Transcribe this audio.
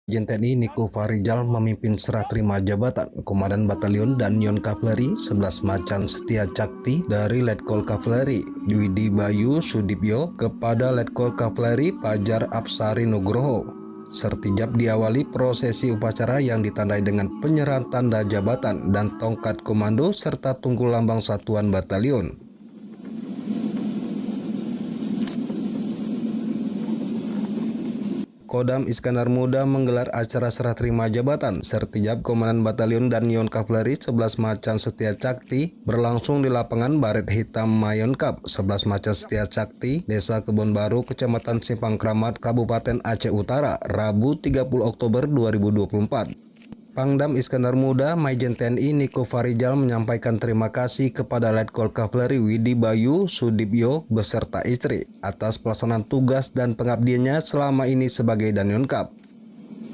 Majen TNI Niko Farijal memimpin serah terima jabatan Komandan Batalion Danyon Kavaleri 11 Macan Setia Cakti dari Letkol Kavaleri Dwidi Bayu Sudibyo kepada Letkol Kavaleri Pajar Apsari Nugroho. Sertijab diawali prosesi upacara yang ditandai dengan penyerahan tanda jabatan dan tongkat komando serta tunggul lambang satuan batalion. Kodam Iskandar Muda menggelar acara serah terima jabatan Sertijab Komandan Batalion Danyon Kavaleri 11 Macan Setia Cakti berlangsung di lapangan Baret Hitam Mayonkap 11 Macan Setia Cakti, Desa Kebon Baru, Kecamatan Simpang Kramat, Kabupaten Aceh Utara, Rabu 30 Oktober 2024. Pangdam Iskandar Muda Majen TNI Niko Farijal menyampaikan terima kasih kepada Letkol Kavaleri Dwidi Bayu Sudibyo beserta istri atas pelaksanaan tugas dan pengabdiannya selama ini sebagai Danyonkap.